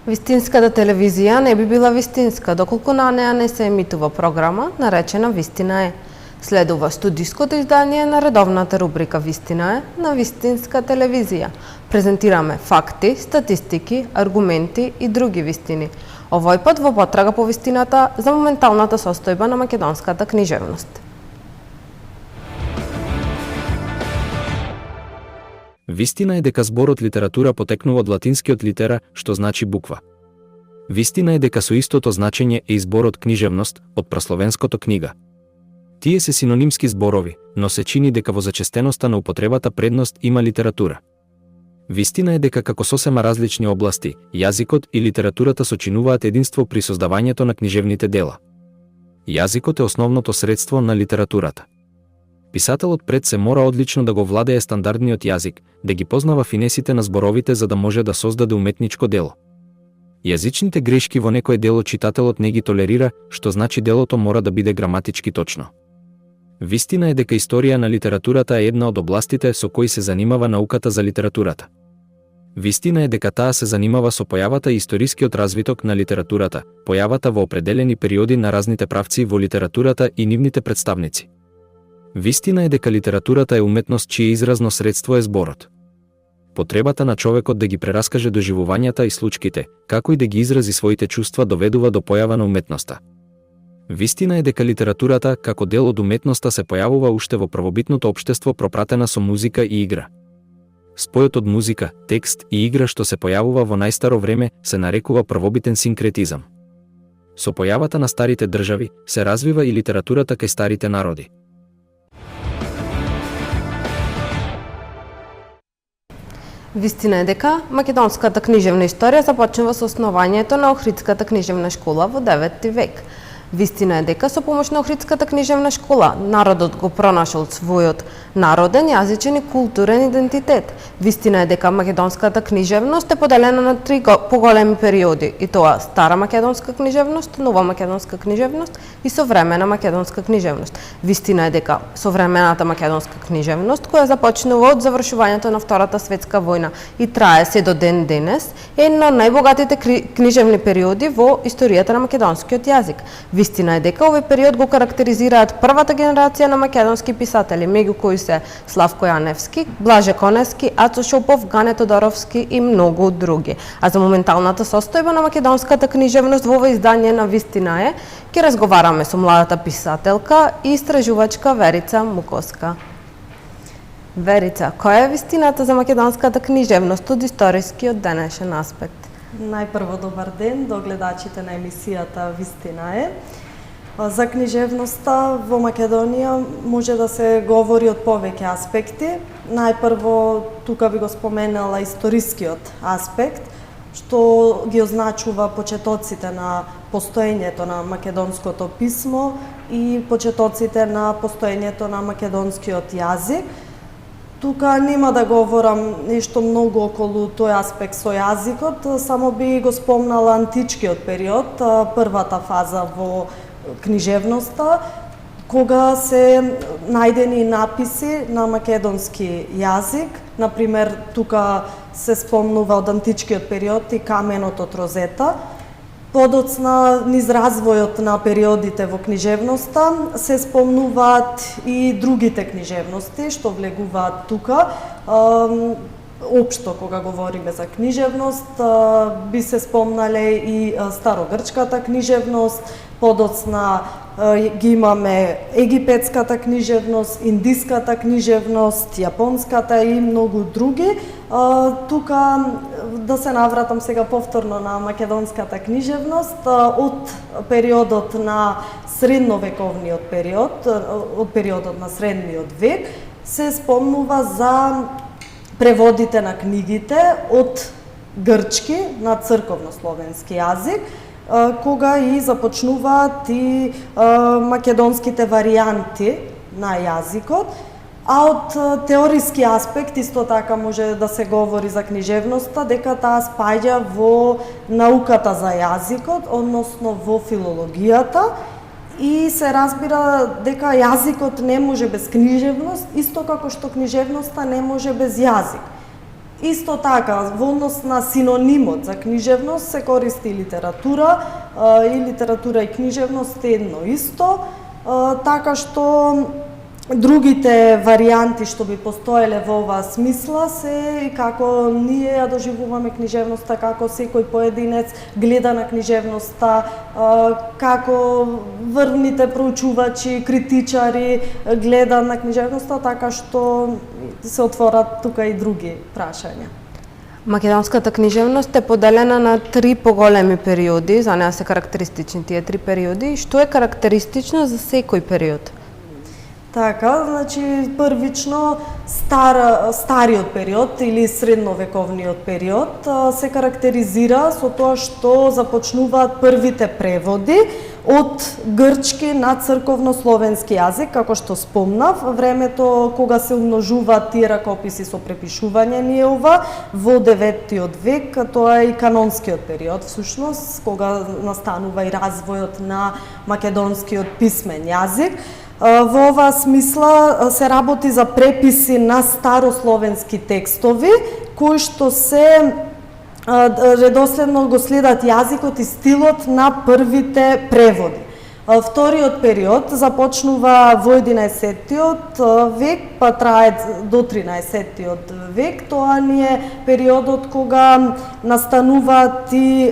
Вистинската телевизија не би била вистинска доколку на неа не се емитува програма наречена Вистина е. Следува студиското издание на редовната рубрика Вистина е на Вистинска телевизија. Презентираме факти, статистики, аргументи и други вистини. Овој пат во потрага по вистината за моменталната состојба на македонската книжевност. Вистина е дека зборот литература потекнува од латинскиот литера, што значи буква. Вистина е дека со истото значење е и зборот книжевност од прасловенското книга. Тие се синонимски зборови, но се чини дека во зачестеноста на употребата предност има литература. Вистина е дека како сосема различни области, јазикот и литературата сочинуваат единство при создавањето на книжевните дела. Јазикот е основното средство на литературата. Писателот пред се мора одлично да го владее стандардниот јазик, да ги познава финесите на зборовите за да може да создаде уметничко дело. Јазичните грешки во некое дело читателот не ги толерира, што значи делото мора да биде граматички точно. Вистина е дека историја на литературата е една од областите со кои се занимава науката за литературата. Вистина е дека таа се занимава со појавата и историскиот развиток на литературата, појавата во определени периоди на разните правци во литературата и нивните представници. Вистина е дека литературата е уметност чие изразно средство е зборот. Потребата на човекот да ги прераскаже доживувањата и случките, како и да ги изрази своите чувства доведува до појава на уметноста. Вистина е дека литературата, како дел од уметноста, се појавува уште во првобитното општество пропратена со музика и игра. Спојот од музика, текст и игра што се појавува во најстаро време се нарекува првобитен синкретизам. Со појавата на старите држави се развива и литературата кај старите народи. Вистина е дека македонската книжевна историја започнува со основањето на Охридската книжевна школа во 9 век. Вистина е дека со помош на Охридската книжевна школа народот го пронашол својот народен, јазичен и културен идентитет. Вистина е дека македонската книжевност е поделена на три поголеми периоди, и тоа стара македонска книжевност, нова македонска книжевност и современа македонска книжевност. Вистина е дека современата македонска книжевност, која започнува од завршувањето на Втората светска војна и трае се до ден денес, е една од најбогатите книжевни периоди во историјата на македонскиот јазик. Вистина е дека овој период го карактеризираат првата генерација на македонски писатели, меѓу кои се Славко Јаневски, Блаже Коневски, Ацо Шопов, Гане Тодоровски и многу други. А за моменталната состојба на македонската книжевност во ова издание на Вистина е, ќе разговараме со младата писателка и истражувачка Верица Муковска. Верица, која е вистината за македонската книжевност од историскиот денешен аспект? Најпрво добар ден до гледачите на емисијата Вистина е. За книжевноста во Македонија може да се говори од повеќе аспекти. Најпрво тука би го споменала историскиот аспект, што ги означува почетоците на постоењето на македонското писмо и почетоците на постоењето на македонскиот јазик. Тука нема да говорам нешто многу околу тој аспект со јазикот, само би го спомнала античкиот период, првата фаза во книжевноста, кога се најдени написи на македонски јазик. Например, тука се спомнува од античкиот период и каменот од Розета. Подоцна, низ развојот на периодите во книжевноста, се спомнуваат и другите книжевности што влегуваат тука. Општо, кога говориме за книжевност, би се спомнале и старогрчката книжевност, подоцна ги имаме египетската книжевност, индиската книжевност, јапонската и многу други. Тука да се навратам сега повторно на македонската книжевност, од периодот на средновековниот период, од периодот на средниот век, се спомнува за преводите на книгите од грчки на црковнословенски јазик, кога и започнуваат и македонските варијанти на јазикот, а од теориски аспект исто така може да се говори за книжевноста, дека таа спаѓа во науката за јазикот, односно во филологијата, и се разбира дека јазикот не може без книжевност, исто како што книжевноста не може без јазик. Исто така, во однос на синонимот за книжевност се користи литература, и литература и книжевност е едно исто, така што другите варијанти што би постоеле во оваа смисла се и како ние ја доживуваме книжевноста, како секој поединец гледа на книжевноста, како врвните проучувачи, критичари гледа на книжевноста, така што се отворат тука и други прашања. Македонската книжевност е поделена на 3 поголеми периоди, за неа се карактеристични тие 3 периоди. Што е карактеристично за секој период? Така, значи првично стариот период или средновековниот период се карактеризира со тоа што започнуваат првите преводи од грчки на црковнословенски јазик, како што спомнав, времето кога се умножуваат тие ракописи со препишување ни е ова, во 9 век, тоа е и канонскиот период, всушност, кога настанува и развојот на македонскиот писмен јазик. Во оваа смисла се работи за преписи на старословенски текстови, кои што се редоследно го следат јазикот и стилот на првите преводи. Вториот период започнува во 11-тиот век, па трае до 13-тиот век. Тоа ни е периодот кога настануваат и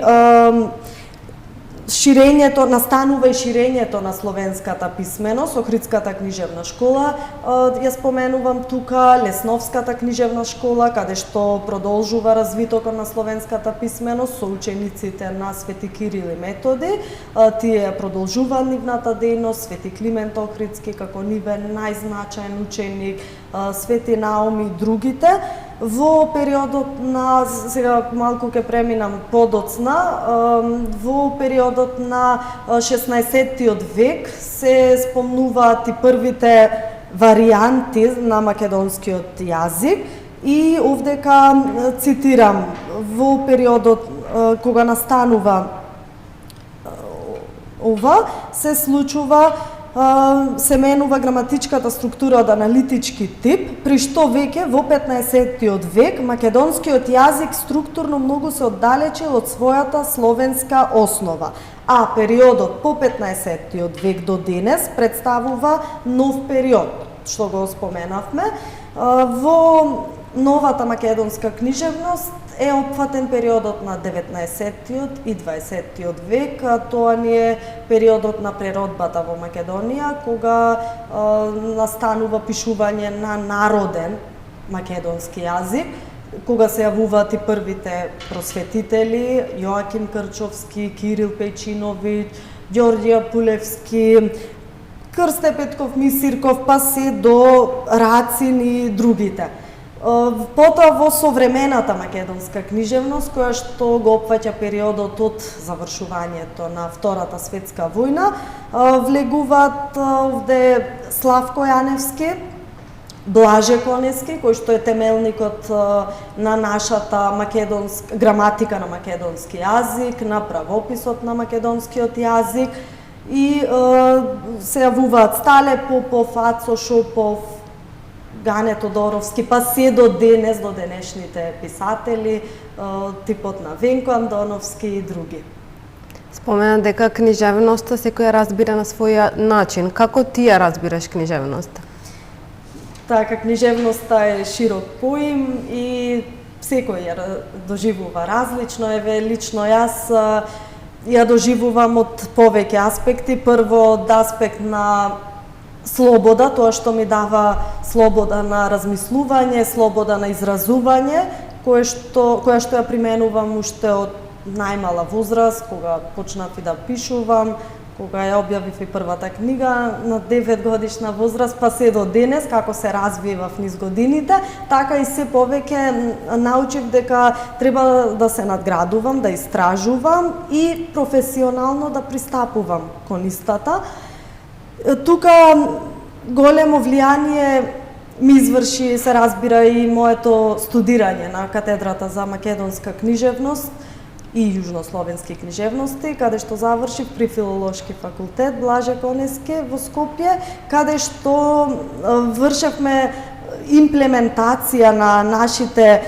настанува и ширењето на словенската писменост, Охридската книжевна школа, ја споменувам тука, Лесновската книжевна школа, каде што продолжува развитокот на словенската писменост со учениците на Свети Кирил и Методи. Тие продолжуваат нивната дејност, Свети Климент Охридски како нивен најзначаен ученик, Свети Наум и другите. Во периодот на, сега малку ќе преминам подоцна, во периодот на 16-тиот век се спомнуваат и првите варијанти на македонскиот јазик и овдека цитирам, во периодот кога настанува ова, се случува се менува граматичката структура од аналитички тип, при што веќе во 15-тиот век македонскиот јазик структурно многу се оддалечил од својата словенска основа, а периодот по 15-тиот век до денес представува нов период, што го споменавме. Во новата македонска книжевност е опфатен периодот на 19-тиот и 20-тиот век, тоа ни е периодот на преродбата во Македонија, кога настанува пишување на народен македонски јазик, кога се јавуваат и првите просветители, Јоаким Крчовски, Кирил Пејчиновиќ, Ѓорѓе Пулевски, Крсте Петков Мисирков, па се до Рацин и другите. Потоа во современата македонска книжевност, која што го опфаќа периодот од завршувањето на Втората светска војна, влегуваат овде Славко Јаневски, Блаже Конески, кој што е темелникот на нашата граматика на македонски јазик, на правописот на македонскиот јазик, и се јавуваат Стале Попов, Ацо Шопов, Гане Тодоровски, па се до денес, до денешните писатели, типот на Венко Андоновски и други. Спомена дека книжевноста секој разбира на свој начин. Како ти ја разбираш книжевноста? Така, книжевноста е широк поим и секој ја доживува различно. Еве, лично јас ја доживувам од повеќе аспекти. Прво, од аспект на слобода, тоа што ми дава слобода на размислување, слобода на изразување, која што ја применувам уште од најмала возраст, кога почнав и да пишувам, кога ја објавив и првата книга на 9 годишна возраст, па се до денес, како се развивав низ годините, така и се повеќе научив дека треба да се надградувам, да истражувам и професионално да пристапувам кон истата. Тука големо влијание ми изврши, се разбира, и моето студирање на катедрата за македонска книжевност и јужнословенски книжевности, каде што завршив при Филолошки факултет Блаже Конески во Скопје, каде што вршевме имплементација на нашите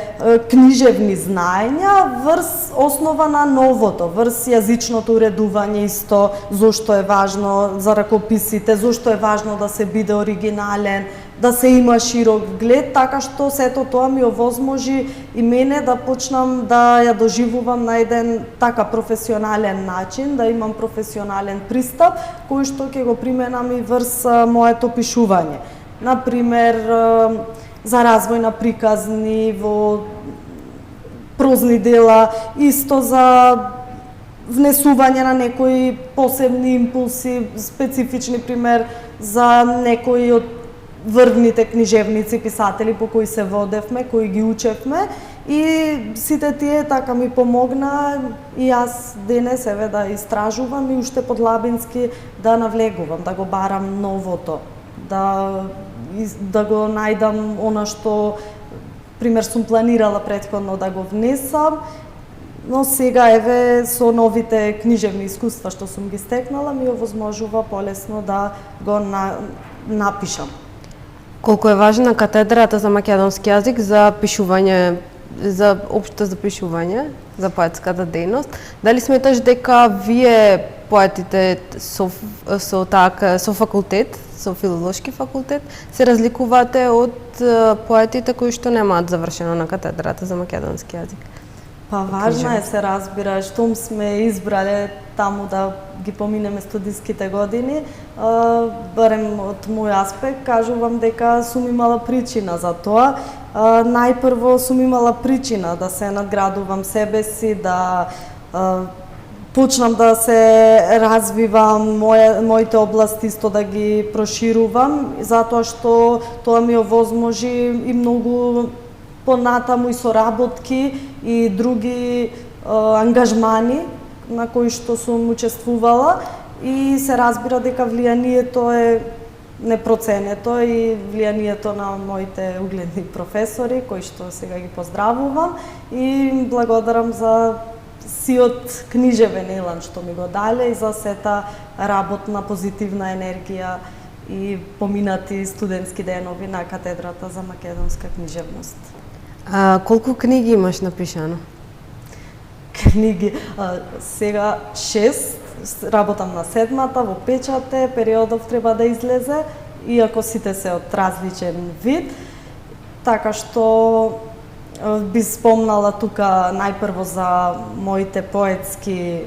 книжевни знаења врз основа на новото, врз јазичното уредување исто, зошто е важно за ракописите, зошто е важно да се биде оригинален, да се има широк глед, така што сето тоа ми овозможи и мене да почнам да ја доживувам на еден така професионален начин, да имам професионален пристап, кој што ќе го применам и врз моето пишување. Например, за развој на приказни во прозни дела, исто за внесување на некои посебни импулси, специфични, пример, за некои од врвните книжевници, писатели по кои се водевме, кои ги учевме, и сите тие така ми помогна и јас денес еве да истражувам и уште подлабински да навлегувам, да го барам новото, да го најдам она што пример сум планирала претходно да го внесам, но сега еве со новите книжевни искуства што сум ги стекнала ми овозможува полесно да го напишам. Колку е важна катедрата за македонски јазик за пишување, за општо за пишување, за поетската дејност? Дали сметаш дека вие поетите со факултет, со филолошки факултет, се разликувате од поетите кои што немаат завршено на катедрата за македонски јазик? Па важно е, се разбира, штом сме избрале таму да ги поминеме студиските години, барем од мој аспект, кажувам дека сум имала причина за тоа. Најпрво сум имала причина да се надградувам себе си, да почнам да се развивам, моите области исто да ги проширувам, затоа што тоа ми овозможи и многу понатаму и соработки и други ангажмани на кои што сум учествувала, и се разбира дека влијанието е непроценето и влијанието на моите угледни професори, кои што сега ги поздравувам и благодарам за сиот книжевен елан што ми го дале и за сета работна позитивна енергија и поминати студентски денови на катедрата за македонска книжевност. Колку книги имаш напишано? Книги, сега 6, работам на 7-та, во печат е, периодов треба да излезе, иако сите се од различен вид, така што би спомнала тука најпрво за моите поетски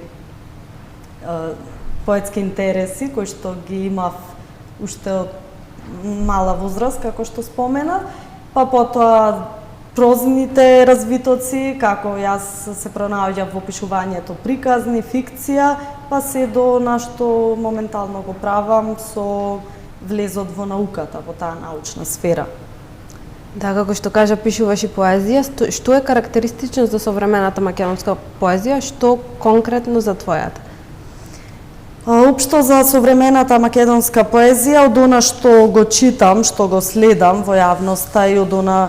интереси, кои што ги имав уште од мала возраст, како што спомена, па потоа прозните развитоци, како јас се пронаоѓав во пишувањето приказни, фикција, па се до на што моментално го правам со влезот во науката, во таа научна сфера. Да, како што кажа, пишуваш и поезија. Што е карактеристично за современата македонска поезија, што конкретно за твојата? Општо за современата македонска поезија, од она што го читам, што го следам во јавноста и од она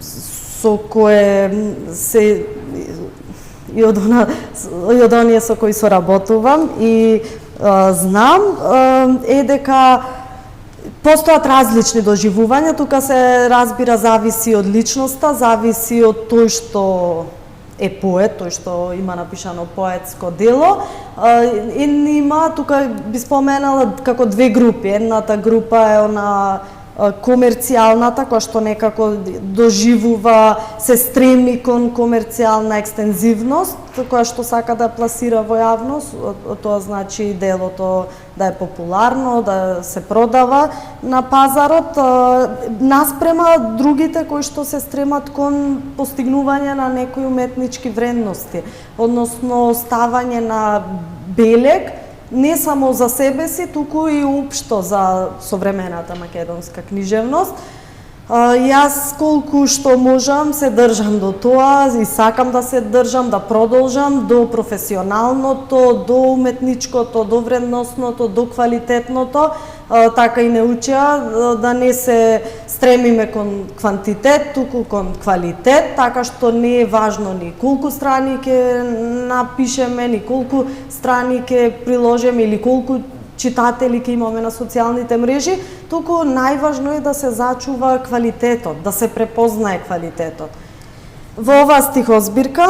со кое се и од оние со кои соработувам и знам е дека постојат различни доживувања, тука се разбира зависи од личноста, зависи од тој што е поет, тој што има напишано поетско дело. Има, тука би споменала како две групи. Едната група е она комерцијалната, која што некако доживува, се стреми кон комерцијална екстензивност, која што сака да пласира во јавност, тоа значи делото да е популарно, да се продава на пазарот, наспрема другите кои што се стремат кон постигнување на некои уметнички вредности, односно ставање на белег не само за себе си, туку и општо за современата македонска книжевност. Јас колку што можам се држам до тоа и сакам да се држам, да продолжам до професионалното, до уметничкото, до вредностното, до квалитетното, така и не учеа да не се стремиме кон квантитет, туку кон квалитет, така што не е важно ни колку страни ќе напишеме, ни колку страни ќе приложиме или колку читатели ќе имаме на социјалните мрежи, туку најважно е да се зачува квалитетот, да се препознае квалитетот. Во оваа стихозбирка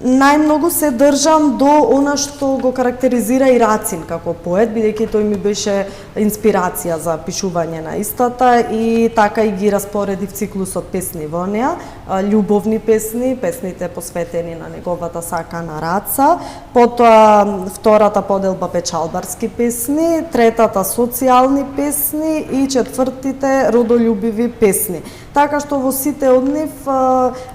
најмногу се држам до она што го карактеризира и Рацин како поет, бидејќи тој ми беше инспирација за пишување на истата и така и ги распоредив циклусот песни во неа, љубовни песни, песните посветени на неговата сакана Раца, потоа втората поделба печалбарски песни, третата социјални песни и четвртите родолюбиви песни. Така што во сите од нив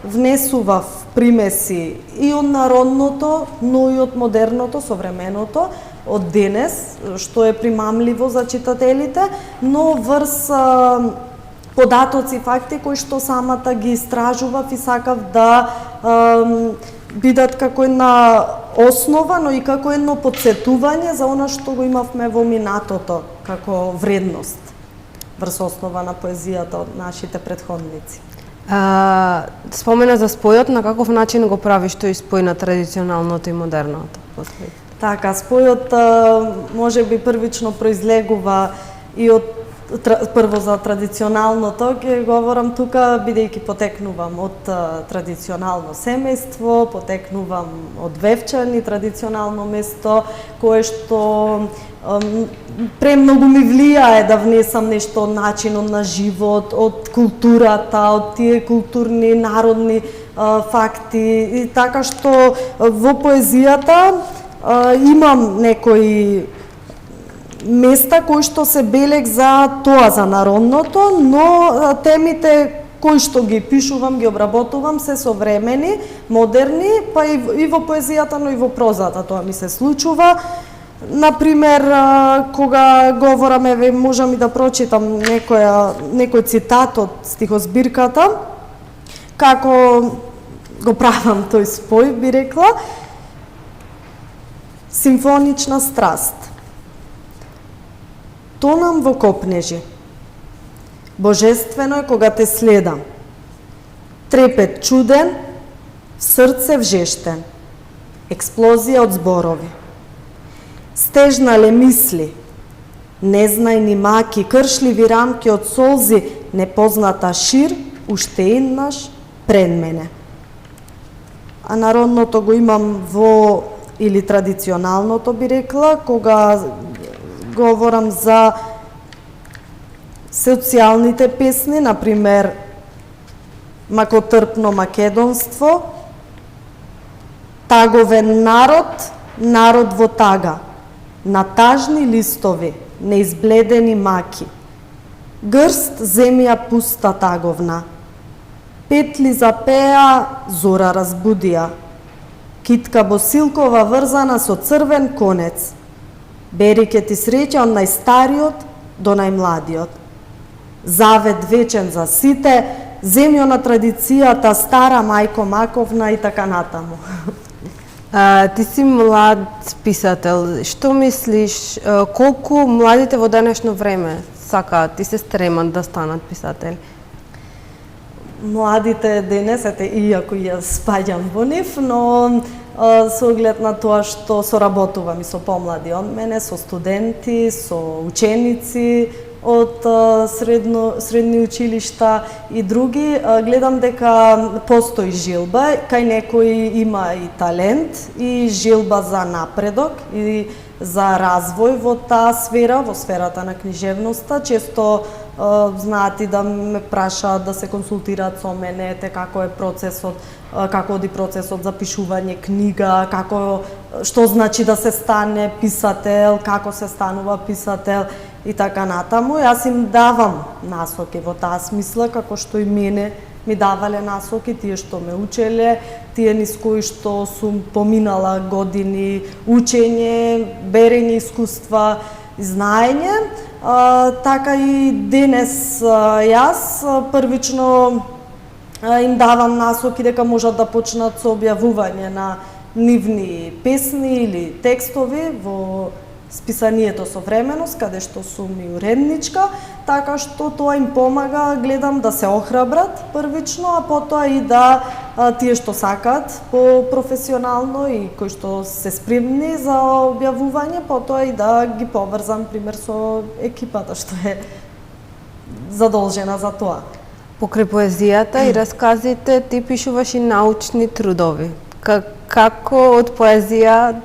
внесував примеси и од народното, но и од модерното, современото, од денес, што е примамливо за читателите, но врз податоци, факти кои што самата ги истражував и сакав да бидат како една основа, но и како едно потсетување за она што го имавме во минатото како вредност врз основа на поезијата од нашите претходници. Спомена за спојот, на каков начин го правиш тој спој на традиционалното и модерното? Така, спојот може би првично произлегува и од прво за традиционалното, ќе говорам тука бидејќи потекнувам од традиционално семејство, потекнувам од Вевчани, традиционално место кое што премногу ми влијае да внесам нешто од начинот на живот, од културата, од тие културни, народни факти и така што во поезијата имам некои места кои што се белег за тоа, за народното, но темите кои што ги пишувам, ги обработувам се современи, модерни, па и во поезијата, но и во прозата тоа ми се случува. Например, кога говораме, можам и да прочитам некој цитат од стихозбирката, како го правам тој спој, би рекла, симфонична страст. Тонам во копнежи. Божествено е кога те следам. Трепет чуден, срце вжештен. Експлозија од зборови. Стежнале мисли, незнајни маки, кршливи рамки од солзи, непозната шир, уште еднаш пред мене. А народното го имам во, или традиционалното би рекла, кога говорам за социјалните песни, например, Макотрпно македонство, Таговен народ, народ во тага, на тажни листови, неизбледени маки, грст земја пуста таговна, петли запеа, зора разбудија, китка босилкова врзана со црвен конец, бери ке ти среќа од најстариот до најмладиот. Завет вечен за сите, земјо на традицијата, стара мајко маковна и така натаму. Ти си млад писател. Што мислиш, колку младите во денешно време сакаат и се стремат да станат писатели? Младите денес, иако ја спаѓам во нив, но со оглед на тоа што соработувам и со помлади од мене, со студенти, со ученици од средни училишта и други, гледам дека постои жилба, кај некои има и талент и жилба за напредок и за развој во таа сфера, во сферата на книжевноста. Често знаат и да ме прашаат да се консултираат со мене, како е процесот, како оди процесот за пишување книга, што значи да се стане писател, како се станува писател и така натаму. Јас им давам насоки во таа смисла, како што и мене ми давале насоки, тие што ме учеле, тие низ кои што сум поминала години учење, берење искуства и знаење. Така и денес јас првично им давам насоки дека можат да почнат со објавување на нивни песни или текстови во списанието Современост, каде што сум и уредничка, така што тоа им помага, гледам да се охрабрат првично, а потоа и да тие што сакаат по професионално и кои што се спремни за објавување, потоа и да ги поврзам пример со екипата што е задолжена за тоа. Покрај поезијата и расказите, ти пишуваш и научни трудови. Како од поезија,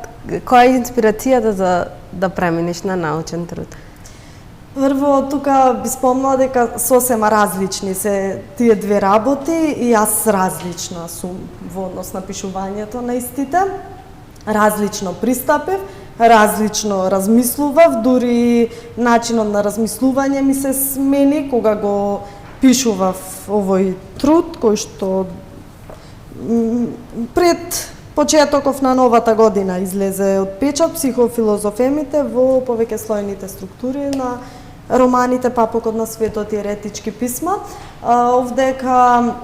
која е инспирацијата за да преминеш на научен труд? Прво, тука би спомнала дека сосема различни се тие две работи и јас различна сум во однос на пишувањето на истите. Различно пристапив, различно размислував, дури начинот на размислување ми се смени кога го пишував овој труд, кој што пред почетоков на новата година излезе од печат Психофилозофемите во повеќеслојните структури на романите Папокот на светот и еретички писма. Овдека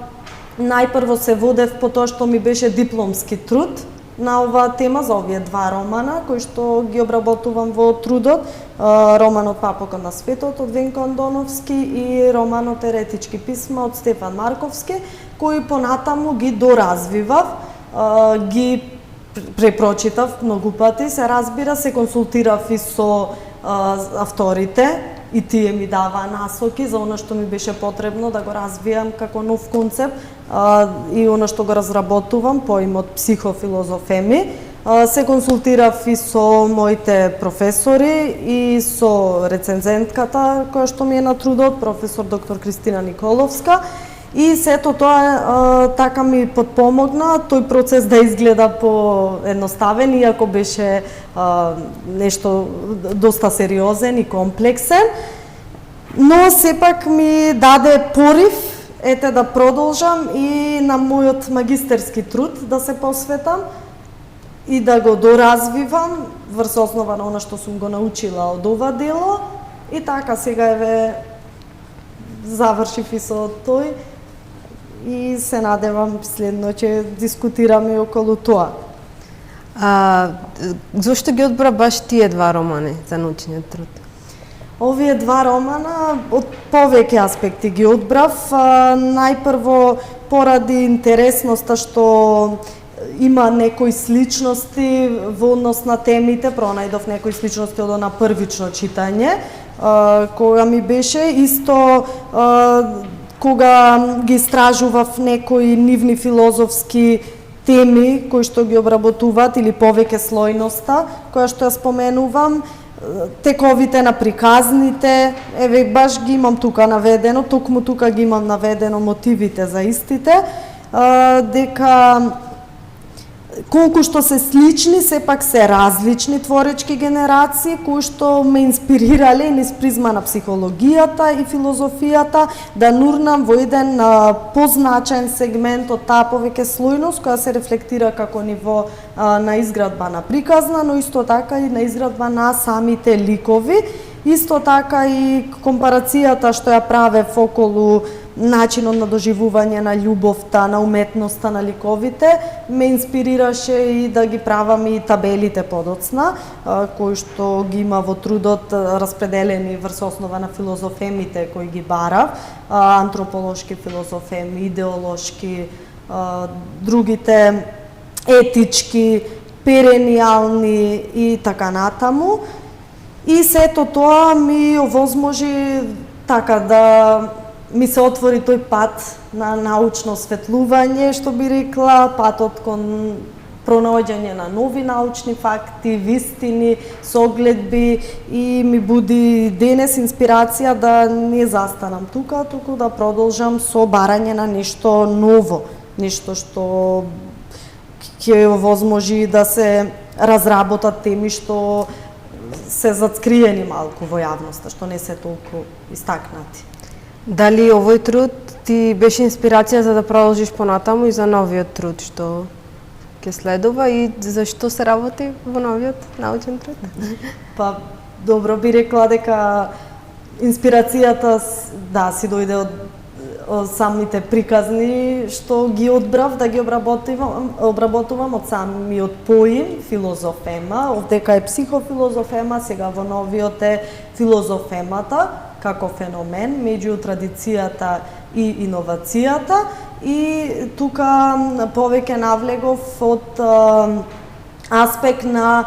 најпрво се водев по тоа што ми беше дипломски труд на оваа тема за овие два романа, кои што ги обработувам во трудот, романот Папокот на светот од Венко Андоновски и романот Еретички писма од Стефан Марковски, кои понатаму ги доразвивав, ги препрочитав многу пати, се разбира, се консултирав и со авторите, и тие ми даваа насоки за она што ми беше потребно да го развијам како нов концепт и она што го разработувам по имот Психофилозофеми. Се консултирав и со моите професори и со рецензентката која што ми е на трудот, професор доктор Кристина Николовска. И сето тоа така ми подпомогна тој процес да изгледа поедноставен, иако беше нешто доста сериозен и комплексен, но сепак ми даде порив да продолжам и на мојот магистерски труд да се посветам и да го доразвивам врз основа на она што сум го научила од ова дело. И така сега еве завршив и со тој и се надевам следно ќе дискутираме околу тоа. Зошто ги одбра баш тие два романи за научниот труд? Овие два романа од повеќе аспекти ги одбрав. Најпрво поради интересноста што има некои сличности во однос на темите, пронајдов некои сличности од на првично читање, кога ми беше исто кога ги истражував некои нивни филозофски теми кои што ги обработуваат или повеќе слојноста која што ја споменувам, тековите на приказните, еве баш ги имам тука наведено, токму тука ги имам наведено мотивите за истите, дека колку што се слични, сепак се различни творечки генерации кои што ме инспирирале низ призма на психологијата и филозофијата да нурнам во еден позначаен сегмент од таа повеќе слојност која се рефлектира како ниво на изградба на приказна, но исто така и на изградба на самите ликови. Исто така и компарацијата што ја правев околу начинот на доживување на љубовта, на уметноста на ликовите, ме инспирираше и да ги правам и табелите подоцна, кои што ги има во трудот распределени врз основа на филозофемите кои ги барав, антрополошки филозофеми, идеолошки, другите етички, перениални и така натаму. И сето тоа ми овозможи така да ми се отвори тој пат на научно осветлување, што би рекла, патот кон пронаоѓање на нови научни факти, вистини, согледби и ми буди денес инспирација да не застанам тука, туку да продолжам со барање на нешто ново, нешто што ќе овозможи да се разработат теми што се зацкриени малку во јавноста, што не се толку истакнати. Дали овој труд ти беше инспирација за да продолжиш понатаму и за новиот труд што ќе следува и зашто се работи во новиот научен труд? Па, добро би рекла дека инспирацијата си дојде самите приказни што ги одбрав да ги обработувам од самиот поим филозофема, овдека е психофилозофема, сега во новиот е филозофемата како феномен меѓу традицијата и иновацијата, и тука повеќе навлегов од аспект на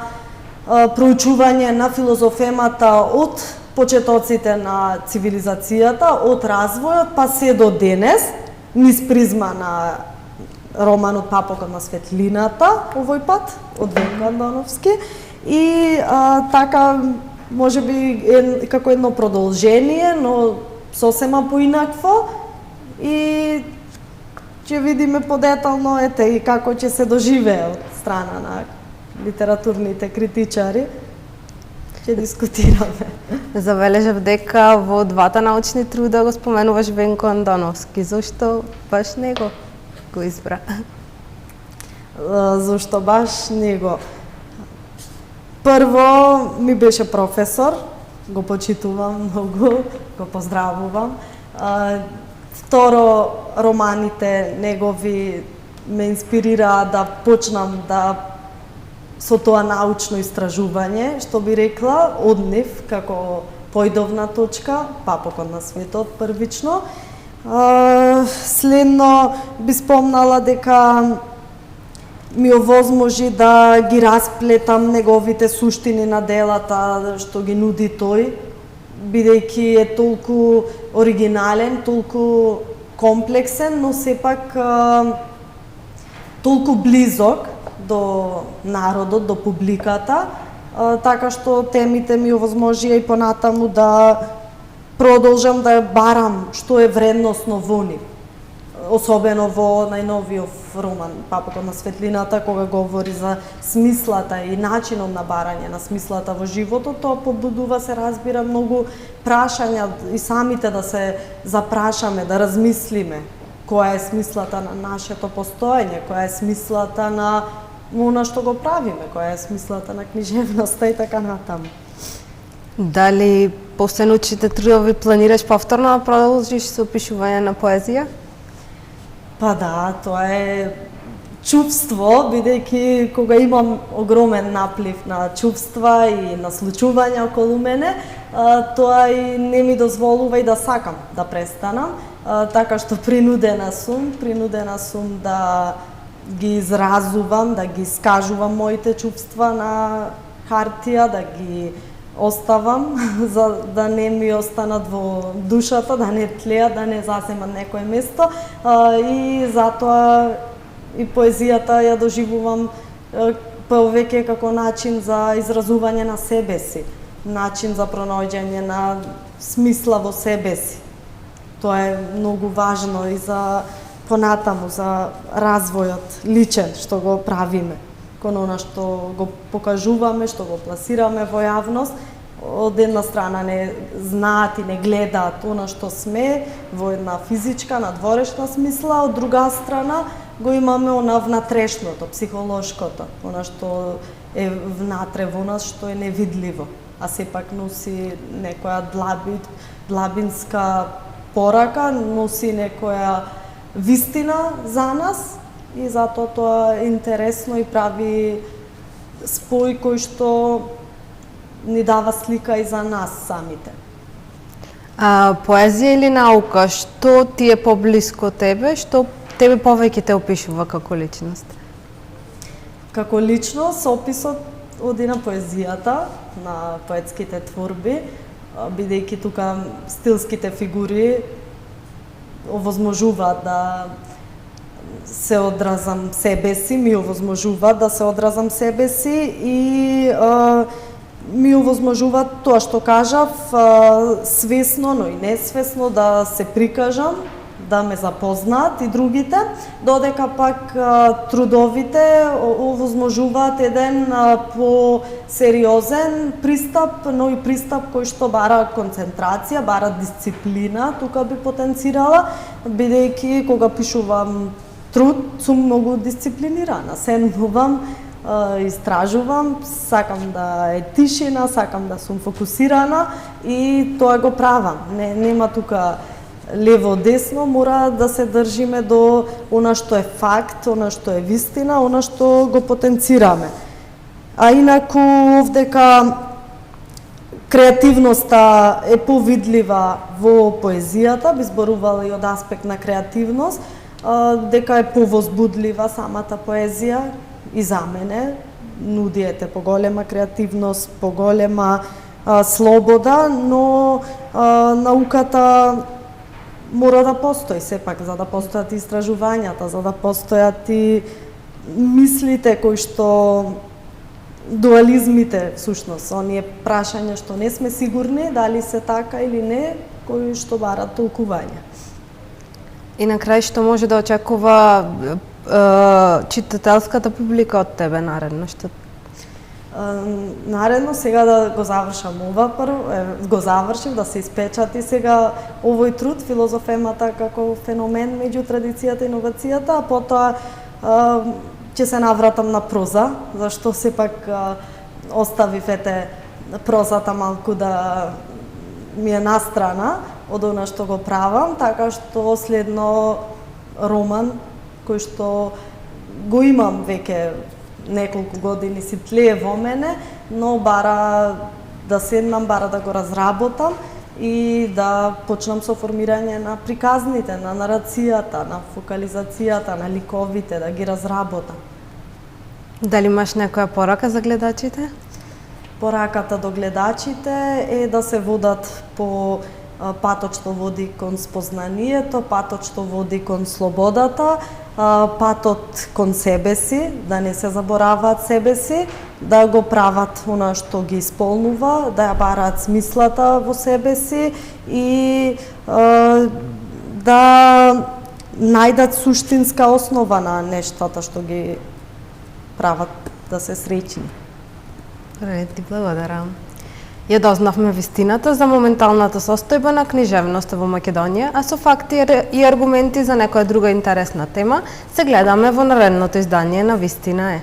проучување на филозофемата од почетоците на цивилизацијата, од развојот па се до денес, низ призма на романот Папокот на светлината, овој пат, од Венко Андоновски, и така, можеби како едно продолжение, но сосема поинакво, и ќе видиме подетално и како ќе се доживее од страна на литературните критичари. Ќе дискутираме. Забележав дека во двата научни труда го споменуваш Венко Андоновски. Зошто баш него го избра? Зошто баш него? Прво, ми беше професор, го почитувам многу, го поздравувам. Второ, романите негови ме инспирираа да почнам да со тоа научно истражување, што би рекла, од нив како појдовна точка, Папокот на светот првично. Следно би спомнала дека ми овозможи да ги расплетам неговите суштини на делата што ги нуди тој, бидејќи е толку оригинален, толку комплексен, но сепак толку близок до народот, до публиката, така што темите ми овозможија и понатаму да продолжам да барам што е вредносно во нив. Особено во најновиот роман Папокот на светлината, кога говори за смислата и начинот на барање на смислата во животот, тоа побудува, се разбира, многу прашања и самите да се запрашаме, да размислиме која е смислата на нашето постоење, која е смислата на она што го правиме, која е смислата на книжевноста и така натаму. Дали после научните трудови планираш повторно да продолжиш со опишување на поезија? Па да, тоа е чувство, бидејќи кога имам огромен наплив на чувства и на случувања околу мене, тоа и не ми дозволува и да сакам да престанам, така што принудена сум да ги изразувам, да ги искажувам моите чувства на хартија, да ги оставам, за да не ми останат во душата, да не тлеат, да не засемат некое место, и затоа и поезијата ја доживувам повеќе како начин за изразување на себе си, начин за пронаоѓање на смисла во себе си. Тоа е многу важно и за понатаму, за развојот личен што го правиме, кон она што го покажуваме, што го пласираме во јавност. Од една страна не знаат и не гледаат она што сме во една физичка, надворешна смисла, од друга страна го имаме она внатрешното, психолошкото, она што е внатре во нас, што е невидливо, а сепак носи некоја длабинска порака, носи некоја вистина за нас, и затоа тоа е интересно и прави спој кој што ни дава слика и за нас самите. Поезија или наука, што ти е поблиско тебе, што тебе повеќе те опишува како личност? Како личност, описот оди на поезијата, на поетските творби, бидејќи тука стилските фигури овозможуваат да се одразам себе си, ми овозможуваат да се одразам себе си и ми овозможуваат тоа што кажав, свесно, но и несвесно да се прикажам, да ме запознаат и другите, додека пак трудовите овозможуваат еден по-сериозен пристап, но и пристап кој што бара концентрација, бара дисциплина, тука би потенцирала, бидејќи кога пишувам труд, сум многу дисциплинирана, седнувам, истражувам, сакам да е тишина, сакам да сум фокусирана и тоа го правам. Нема тука лево-десно, мора да се држиме до она што е факт, она што е вистина, она што го потенцираме. А инаку овдека креативноста е повидлива во поезијата, би зборувала и од аспект на креативност, дека е повозбудлива самата поезија и за мене, нуди ете поголема креативност, поголема слобода, но науката мора да постои сепак, за да постојат истражувањата, за да постојат и мислите кои што дуализмите всушност, оние прашања што не сме сигурни дали се така или не, кои што барат толкување. И на крај што може да очекува читателската публика од тебе наредно? Наредно, сега да го завршам ова го завршив, да се испечати сега овој труд, филозофемата како феномен меѓу традицијата и иновацијата, а потоа ќе се навратам на проза, зашто сепак оставив прозата малку да ми е настрана од она што го правам, така што следно роман кој што го имам веќе неколку години, си тлее во мене, но бара да седнам, бара да го разработам и да почнам со формирање на приказните, на нарацијата, на фокализацијата, на ликовите, да ги разработам. Дали имаш некоја порака за гледачите? Пораката до гледачите е да се водат по патот што води кон спознанието, патот што води кон слободата, патот кон себе си, да не се забораваат себе си, да го прават она што ги исполнува, да ја бараат смислата во себе си и да најдат суштинска основа на нештата што ги прават да се среќни. Ти благодарам. Ја дознавме вистината за моменталната состојба на книжевноста во Македонија, а со факти и аргументи за некоја друга интересна тема се гледаме во наредното издание на Вистина е.